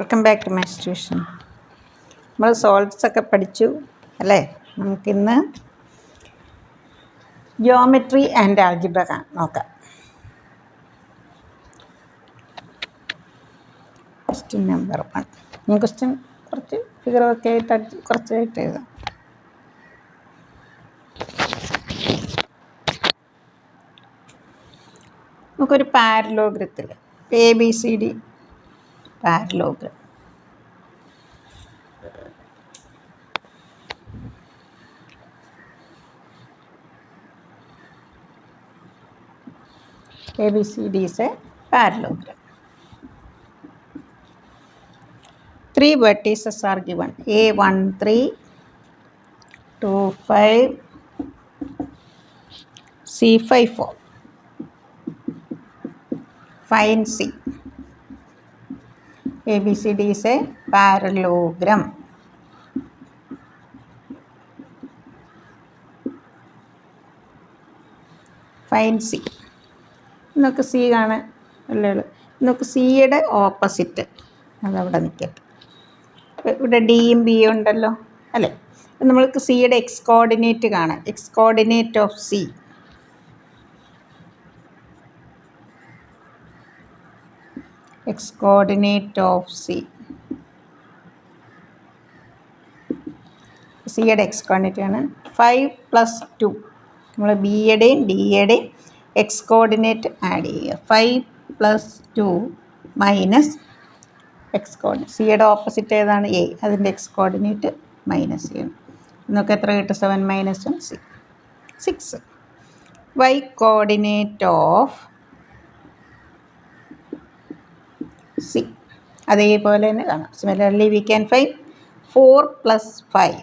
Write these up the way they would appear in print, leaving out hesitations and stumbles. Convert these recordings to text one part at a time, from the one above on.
Welcome back to my tuition. നമ്മൾ solves ഒക്കെ പഠിച്ചു അല്ലേ? നമുക്കിന്ന് ജിയോമെട്രി ആൻഡ് ആൾജിബ്ര നോക്കാം. Question number 1. ഞാൻ ക്വസ്റ്റ്യൻ കുറച്ച് ഫിഗറൊക്കെ ആയിട്ട് കുറച്ചായിട്ട് എഴുതാം. നമുക്കൊരു പാരലോഗ്രത്തിൽ ABCD parallelogram ABCD is a parallelogram. 3 vertices are given: A13, 25, C54. Find C. ABCD is a parallelogram. Find C. നമുക്ക് സി കാണാൻ അല്ലേ? നമുക്ക് സിയുടെ ഓപ്പോസിറ്റ് അതവിടെ നിൽക്കട്ടെ. ഇവിടെ ഡിയും ബിയും ഉണ്ടല്ലോ അല്ലേ? നമ്മൾക്ക് സിയുടെ എക്സ് കോർഡിനേറ്റ് കാണാം. എക്സ് കോർഡിനേറ്റ് ഓഫ് സി സിയുടെ എക്സ് കോർഡിനേറ്റ് ആണ് 5+2. നമ്മൾ ബിയുടെയും ഡിയുടെയും എക്സ് കോർഡിനേറ്റ് ആഡ് ചെയ്യുക. 5+2 മൈനസ് എക്സ് കോർഡിനേറ്റ്. സിയുടെ ഓപ്പോസിറ്റ് ഏതാണ്? എ. അതിൻ്റെ എക്സ് കോർഡിനേറ്റ് മൈനസ് ചെയ്യണം. നമുക്ക് എത്ര കിട്ടും? 7 - 1 6. വൈ കോർഡിനേറ്റ് ഓഫ് സി അതേപോലെ തന്നെ കാണാം. Similarly we can find 4+5.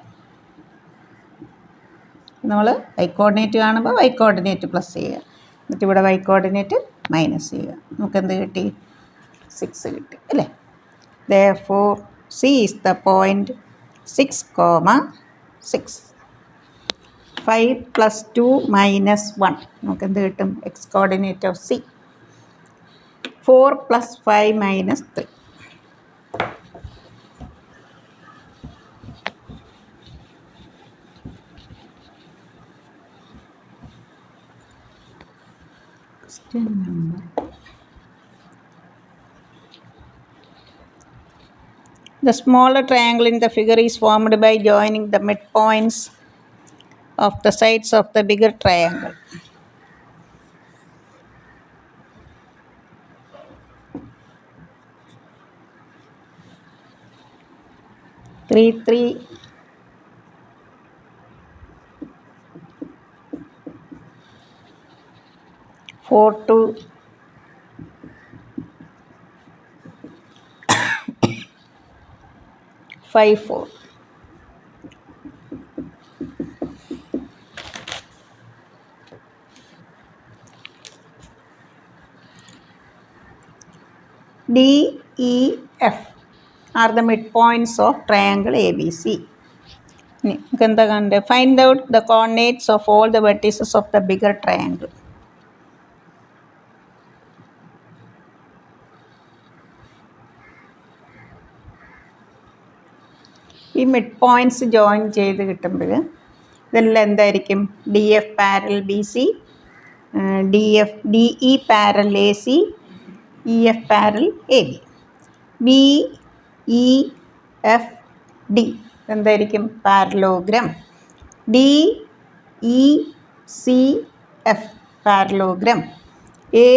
നമ്മൾ വൈ കോർഡിനേറ്റ് കാണുമ്പോൾ വൈ കോർഡിനേറ്റ് പ്ലസ് ചെയ്യുക, എന്നിട്ട് ഇവിടെ വൈ കോർഡിനേറ്റ് മൈനസ് ചെയ്യുക. നമുക്കെന്ത് കിട്ടി? 6 കിട്ടി അല്ലേ? Therefore C is the point 6, 6. 5+2 - 1 നമുക്കെന്ത് കിട്ടും? X coordinate of C. 4+5 - 3. Question number. The smaller triangle in the figure is formed by joining the midpoints of the sides of the bigger triangle. Three, 4, 2, 5, 4. D, E, F are the midpoints of triangle ABC. Find out the coordinates of all the vertices of the bigger triangle. ഈ mid points join ചെയ്ത് കിട്ടുമ്പോൾ ഇതെല്ലാം എന്തായിരിക്കും? D F parallel B C, D E parallel A C, E F parallel A B. B E F D എന്തായിരിക്കും? Parallelogram. D E C F parallelogram. A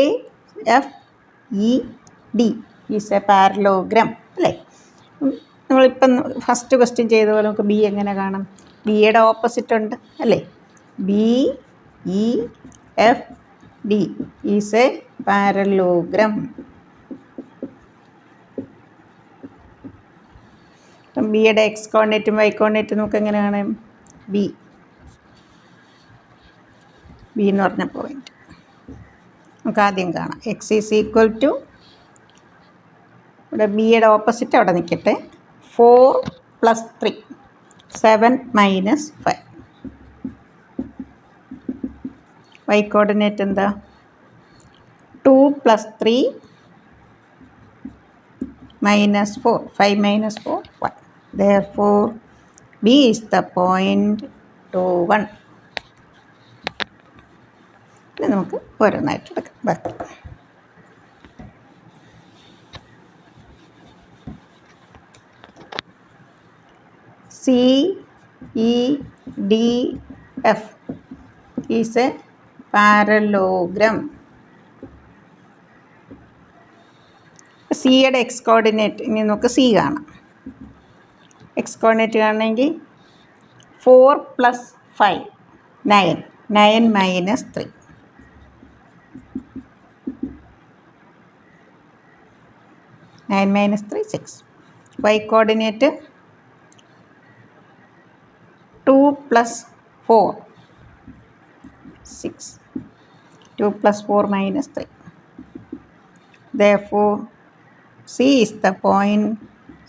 F E D is a parallelogram അല്ലേ? നമ്മളിപ്പം first question ചെയ്ത പോലെ നമുക്ക് B എങ്ങനെ കാണാം? ബിയുടെ opposite ഉണ്ട് അല്ലേ? B E F D is a parallelogram. അപ്പം ബിയുടെ എക്സ് കോർഡിനേറ്റും വൈ കോർഡിനേറ്റും നമുക്ക് എങ്ങനെ കാണാം? ബി എന്ന് പറഞ്ഞ പോയിന്റ് നമുക്ക് ആദ്യം കാണാം. എക്സ് ഈസ് ഈക്വൽ ടു, ഇവിടെ ബിയുടെ ഓപ്പോസിറ്റ് അവിടെ നിൽക്കട്ടെ, 4+3, 7 - 5. വൈ കോർഡിനേറ്റ് എന്താ? 2+3 minus 4. 5 minus 4, 1. Therefore, B is the point 2, 1. ഇനി നമുക്ക് ഓരോന്നായിട്ട് എടുക്കാം. ബാക്കി C, E, D, F is a parallelogram. സിയുടെ എക്സ് കോർഡിനേറ്റ് ഇനി നമുക്ക് സി കാണാം. എക്സ് കോർഡിനേറ്റ് കാണണമെങ്കിൽ 4 + 5 9. 9 minus 3. 9 minus 3 6. Y coordinate 2 + 4 6. 2 + 4 minus 3. Therefore, C is the point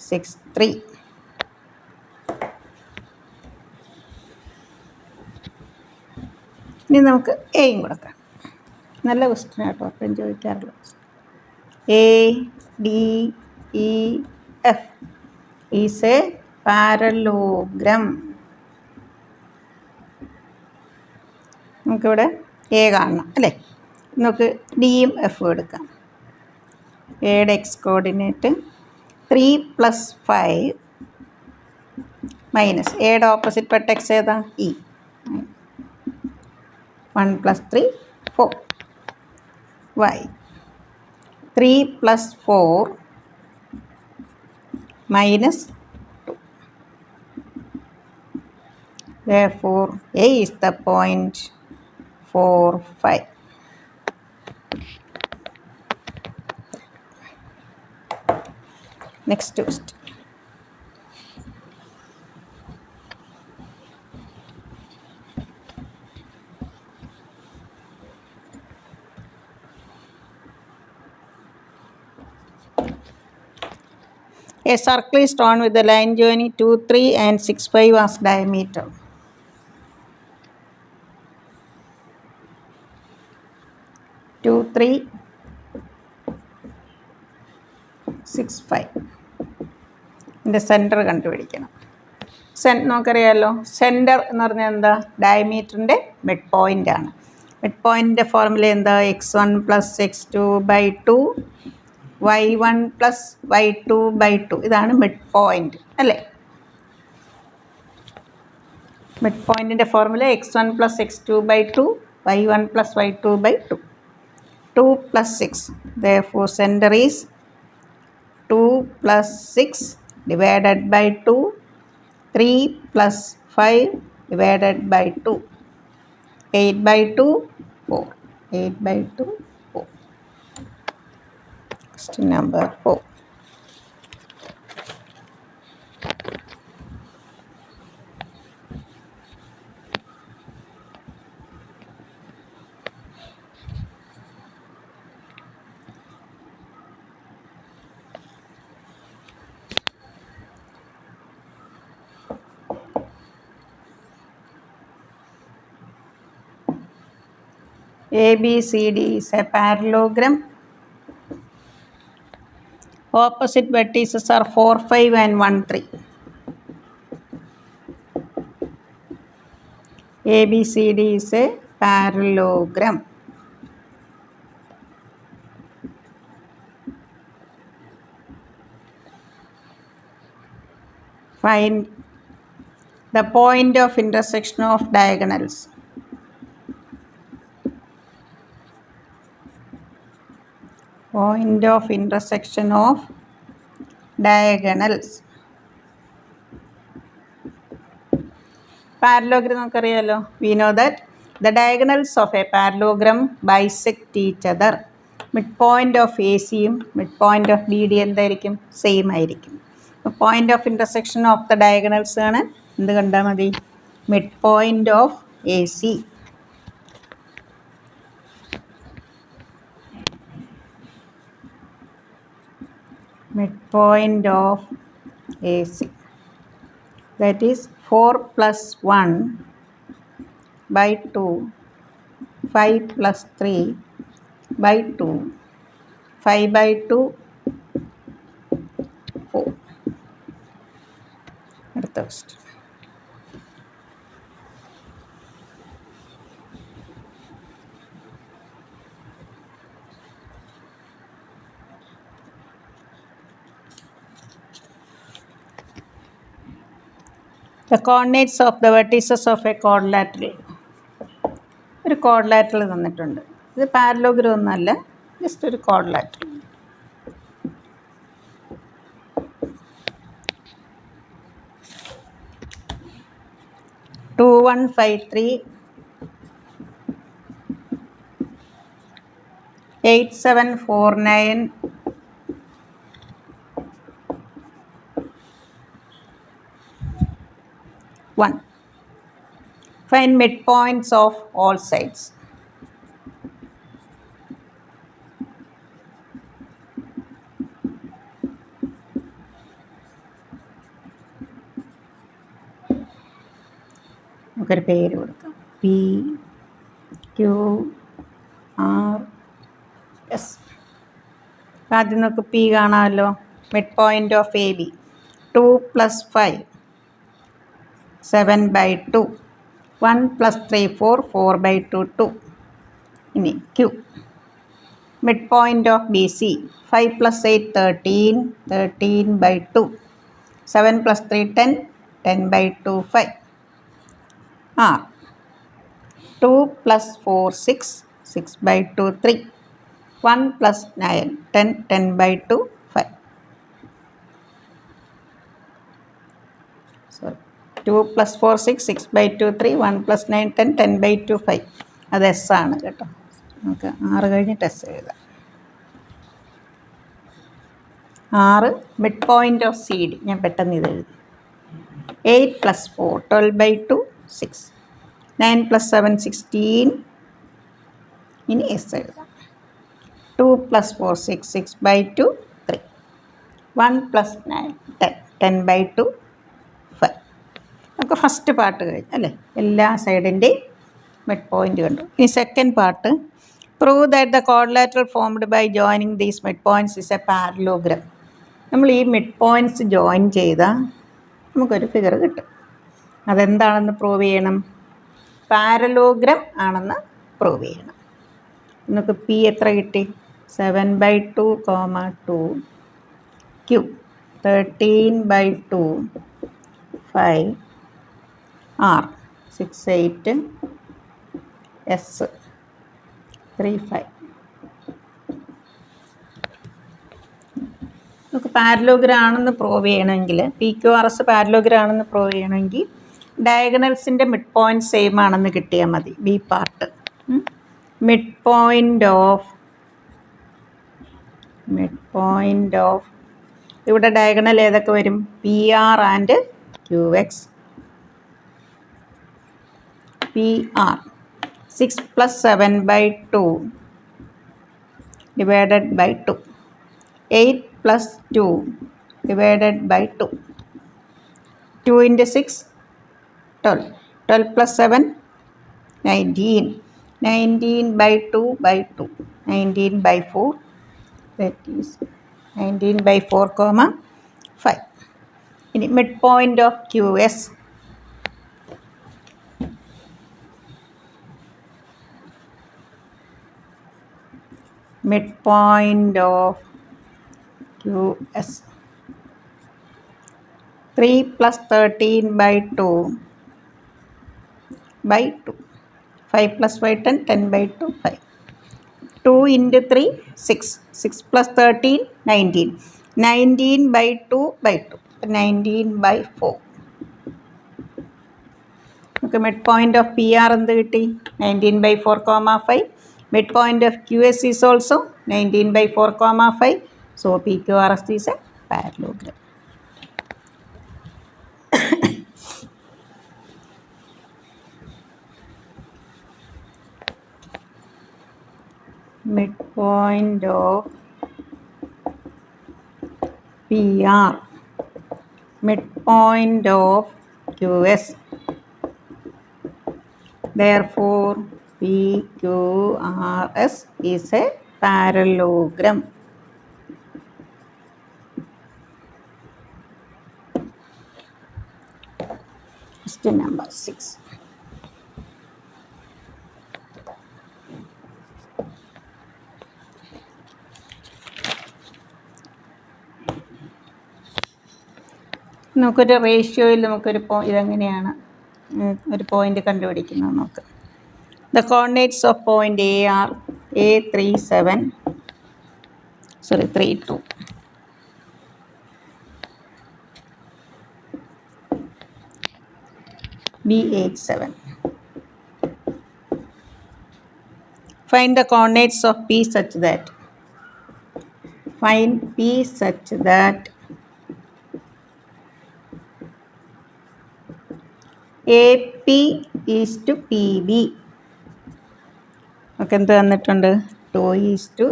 6, 3. ഇനി നമുക്ക് എയും കൊടുക്കാം. നല്ല ക്വസ്റ്റ്യൻ ആട്ടോ, അപ്പം ചോദിക്കാറുള്ള A, D, E, F is a parallelogram. നമുക്കിവിടെ എ കാണണം അല്ലേ. നമുക്ക് ഡിയും എഫും എടുക്കാം. എയുടെ എക്സ് കോർഡിനേറ്റ് 3 + 5 മൈനസ് എയുടെ ഓപ്പോസിറ്റ് വെർട്ടെക്സ് ഏതാ E. 1 + 3 4. y 3 + 4 minus 2. Therefore, A is the point 4, 5. Next question. A circle is drawn with the line joining 2, 3 and 6, 5 as diameter. Two, 3, 6, 5. ഇതിൻ്റെ സെൻറ്റർ കണ്ടുപിടിക്കണം. നമുക്കറിയാമല്ലോ സെൻറ്റർ എന്ന് പറഞ്ഞാൽ എന്താ, ഡയമീറ്ററിൻ്റെ മിഡ് പോയിൻ്റാണ്. മിഡ് പോയിൻറ്റിൻ്റെ ഫോർമുല എന്താ, x1 + x2/2 y1 + y2/2. ഇതാണ് മിഡ് പോയിൻ്റ് അല്ലേ. മിഡ് പോയിൻറ്റിൻ്റെ formula x1 + x2/2 y1 + y2/2. 2 + 6. Therefore, center is 2 + 6 divided by 2. 3 + 5 divided by 2. 8/2 4. 8/2 4. Question number 4. ABCD is a parallelogram. Opposite vertices are 4, 5 and 1, 3. ABCD is a parallelogram. Find the point of intersection of diagonals. Point of intersection of diagonals. Parallelogram നമുക്കറിയാലോ. We know that the diagonals of a parallelogram bisect each other. Mid point of ACയും mid point of BD എന്തായിരിക്കും, same ആയിരിക്കും. Point of intersection of the diagonals ആണ് എന്ത് കണ്ടാൽ മതി, mid point of AC. Midpoint of AC, that is 4 + 1/2, 5 + 3/2, 5/2, അടുത്ത question. The coordinates of the vertices of a quadrilateral. ഒരു quadrilateral തന്നിട്ടുണ്ട്. ഇത് പാരലോഗ്രാം ഒന്നല്ല, ജസ്റ്റ് ഒരു quadrilateral. To 1 5 3 8 7 4 9 1. Find midpoints of all sides. നമുക്കൊരു പേര് കൊടുക്കാം. P Q R S. ആദ്യം നമുക്ക് പി കാണാമല്ലോ. Mid point of A B 2 + 5 7/2. 1 + 3 4 4/2 2. ഇനി Q. Mid point of B C 5 + 8 13 13/2. 7 + 3 10 10/2 5. R. 2 + 4 6 6/2 3. 1 + 9 10 10/2 5. Sorry. 2 + 4 6 6/2 3. 1 + 9 10 10/2 5. അത് എസ് ആണ് കേട്ടോ. നമുക്ക് 6 കഴിഞ്ഞിട്ട് എസ് എഴുതാം. 6 mid point of C D. ഞാൻ പെട്ടെന്ന് ഇത് എഴുതി. 8 + 4 12/2 6. 9 + 7 16. ഇനി എസ് എഴുതാം. 2 + 4 6 6/2 3. 1 + 9 10 10/2 5. നമുക്ക് ഫസ്റ്റ് പാർട്ട് കഴിഞ്ഞു അല്ലേ. എല്ലാ സൈഡിൻ്റെയും മിഡ് പോയിൻ്റ് കണ്ടു. ഇനി second part. Prove that the quadrilateral formed by joining these mid points is a parallelogram. നമ്മൾ ഈ മിഡ് പോയിൻറ്റ്സ് ജോയിൻ ചെയ്താൽ നമുക്കൊരു ഫിഗർ കിട്ടും. അതെന്താണെന്ന് പ്രൂവ് ചെയ്യണം? പാരലോഗ്രാം ആണെന്ന് പ്രൂവ് ചെയ്യണം. നമുക്ക് പി എത്ര കിട്ടി? 7/2, 2. ക്യൂ 13/2 5. R 6 8. S 3 5. നമുക്ക് പാരലോഗ്രാം ആണെന്ന് പ്രൂവ് ചെയ്യണമെങ്കിൽ, P Q R S parallelogram ആണെന്ന് പ്രൂവ് ചെയ്യണമെങ്കിൽ ഡയഗണൽസിൻ്റെ മിഡ് പോയിൻറ്റ് സെയിം ആണെന്ന് കിട്ടിയാൽ മതി. B part. Mid point of ഇവിടെ ഡയഗണൽ ഏതൊക്കെ വരും? P R and Q X. P R 6 + 7/2 /2. 8 + 2 /2. 2 × 6 12. 12 + 7 19. 19/2 /2. 19/4. That is 19/4, 5. ഇനി mid point of Q S. Mid point of Q S 3 + 13/2 /2. 5 + 5 10 10/2 5. 2 × 3 6. 6 + 13 19. 19/2 /2. 19/4. നമുക്ക് mid point of P R എന്ത് കിട്ടി? 19/4, 5. Mid point of Q S is also 19/4, 5. So P Q R S is a parallelogram. midpoint of PR, midpoint of QS. Therefore, PQRS is a parallelogram. Question number 6. നമുക്കൊരു റേഷ്യോയിൽ നമുക്കൊരു ഇതെങ്ങനെയാണ് ഒരു point കണ്ടുപിടിക്കുന്നത് നോക്കാം. The coordinates of point A are A32, B87. Find the coordinates of P such that AP is to PB. നമുക്ക് എന്ത് തന്നിട്ടുണ്ട്? 2:3.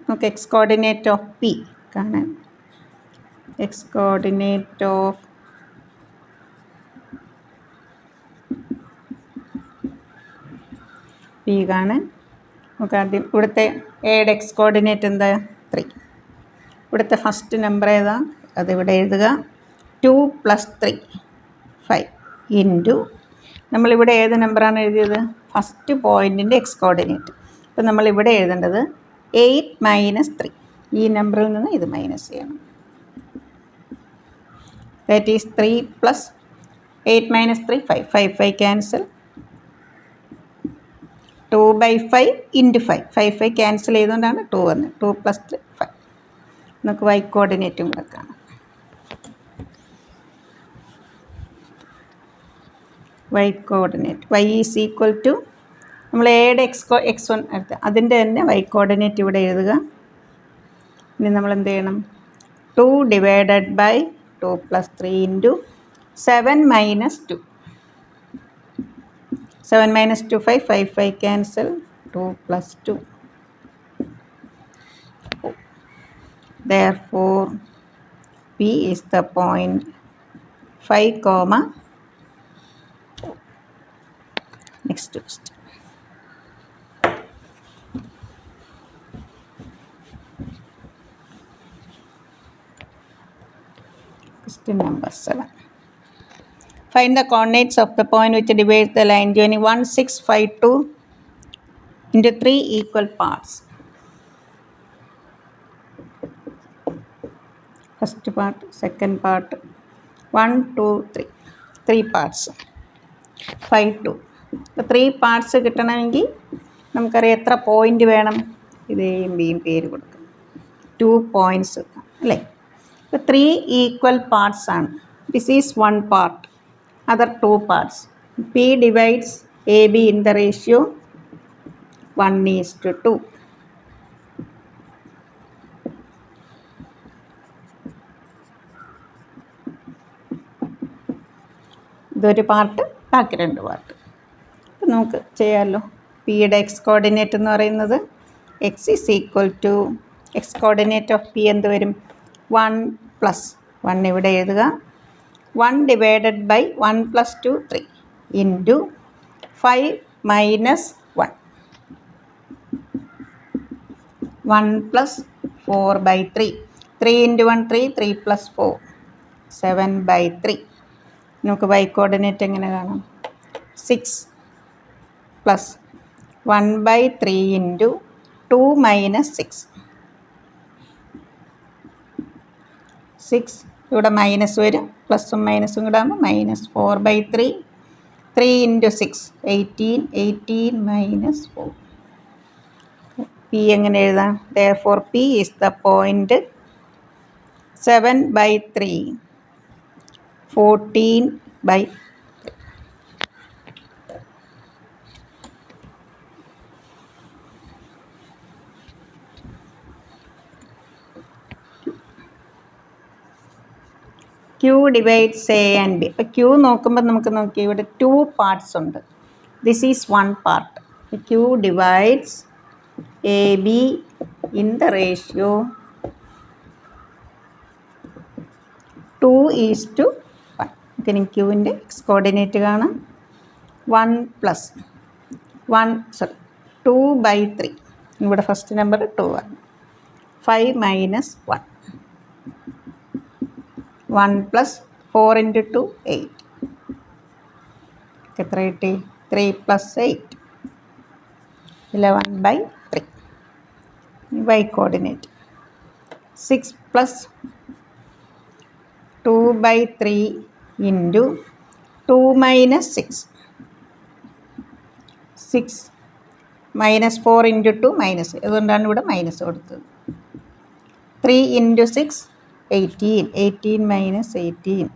നമുക്ക് എക്സ് കോർഡിനേറ്റ് ഓഫ് പി കാണാൻ. എക്സ് കോർഡിനേറ്റ് ഓഫ് പി കാണാൻ നമുക്ക് ആദ്യം ഇവിടുത്തെ എയുടെ എക്സ് കോർഡിനേറ്റ് എന്താ? 3. ഇവിടുത്തെ ഫസ്റ്റ് നമ്പർ ഏതാ? അതിവിടെ എഴുതുക. 2 + 3 5 ഇൻറ്റു നമ്മളിവിടെ ഏത് നമ്പറാണ് എഴുതിയത്? ഫസ്റ്റ് പോയിൻറ്റിൻ്റെ എക്സ് കോർഡിനേറ്റ്. അപ്പോൾ നമ്മളിവിടെ എഴുതേണ്ടത് 8 - 3. ഈ നമ്പറിൽ നിന്ന് ഇത് മൈനസ് ചെയ്യണം. That is 3 + 8 - 3 5. 5 cancel. 2/5 into 5. 5 cancel ചെയ്തുകൊണ്ടാണ് 2 വന്നത്. 2 + 3 5. നമുക്ക് വൈ കോർഡിനേറ്റും കൂടെ കാണാം. Y coordinate y is equal to നമ്മൾ എയുടെ x1 എടുത്ത് അതിൻ്റെ തന്നെ വൈ കോർഡിനേറ്റ് ഇവിടെ എഴുതുക. ഇനി നമ്മൾ എന്ത് ചെയ്യണം? 2 / 2 + 3 into 7 - 2. 7 - 2 5. 5 cancel. 2 + 2 4. Therefore P is the point 5, next question. Question number 7. Find the coordinates of the point which divides the line joining 1, 6, 5, 2 into 3 equal parts. First part, second part, 1, 2, 3. 3 parts. 5, 2. ഇപ്പോൾ 3 parts കിട്ടണമെങ്കിൽ നമുക്കറിയാം എത്ര point വേണം? ഇത് എയും ബിയും പേര് കൊടുക്കും. 2 points അല്ലേ? ഇപ്പോൾ 3 ഈക്വൽ പാർട്സ് ആണ്. This is 1 part, other 2 parts. P divides AB in the ratio 1:2. ഇതൊരു പാർട്ട്, ബാക്കി 2 പാർട്ട്. അപ്പം നമുക്ക് ചെയ്യാമല്ലോ. പിയുടെ എക്സ് കോർഡിനേറ്റ് എന്ന് പറയുന്നത് x is equal to x coordinate of P എന്ത് വരും? 1 + 1 ഇവിടെ എഴുതുക. 1 / 1 + 2 3 ഇൻറ്റു 5 - 1. 1 + 4/3. 3 × 1 3. 3 + 4 7/3. നമുക്ക് വൈ കോർഡിനേറ്റ് എങ്ങനെ കാണാം? 6 + 1/3 ഇൻറ്റു 2 - 6. 6 ഇവിടെ മൈനസ് വരും. പ്ലസും മൈനസും കൂടെ ആകുമ്പോൾ -4/3. 3 × 6 18. 18 - 4. പി എങ്ങനെ എഴുതാം? Therefore P is the point 7/3. 14/3. Q divides A and B. ഇപ്പോൾ Q നോക്കുമ്പോൾ നമുക്ക് നോക്കി ഇവിടെ 2 parts ഉണ്ട്. This is 1 part. Q divides AB in the ratio 2:1. ഇനി Qൻ്റെ എക്സ് കോർഡിനേറ്റ് കാണാം. 2/3. ഇവിടെ ഫസ്റ്റ് നമ്പർ 2 ആണ്. 5 - 1. 1 + 4 into 2 8. എത്ര കിട്ടി? 3 plus 8 11/3. y coordinate 6 plus 2/3 into 2 minus 6. 6 minus 4 into 2 minus, അതുകൊണ്ടാണ് ഇവിടെ മൈനസ് കൊടുത്തത്. 3 into 6 18. 18 minus 18.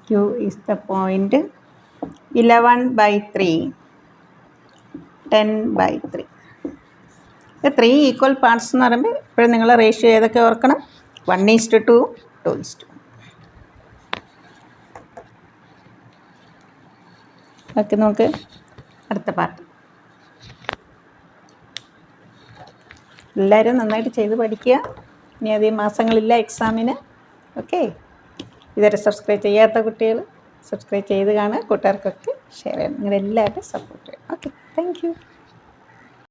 Q is the point 11/3, 10/3. 3 equal parts എന്ന് പറയുമ്പോൾ ഇപ്പോഴും നിങ്ങൾ റേഷ്യോ ഏതൊക്കെ ഓർക്കണം? 1:2, 2:1. ഓക്കെ, നമുക്ക് അടുത്ത പാർട്ട്. എല്ലാവരും നന്നായിട്ട് ചെയ്ത് പഠിക്കുക. ഇനി അധികം മാസങ്ങളില്ല എക്സാമിന്. ഓക്കെ, ഇതുവരെ സബ്സ്ക്രൈബ് ചെയ്യാത്ത കുട്ടികൾ സബ്സ്ക്രൈബ് ചെയ്ത് കാണുക. കൂട്ടുകാർക്കൊക്കെ ഷെയർ ചെയ്യണം. നിങ്ങളെല്ലാവരും സപ്പോർട്ട് ചെയ്യണം. Okay, thank you.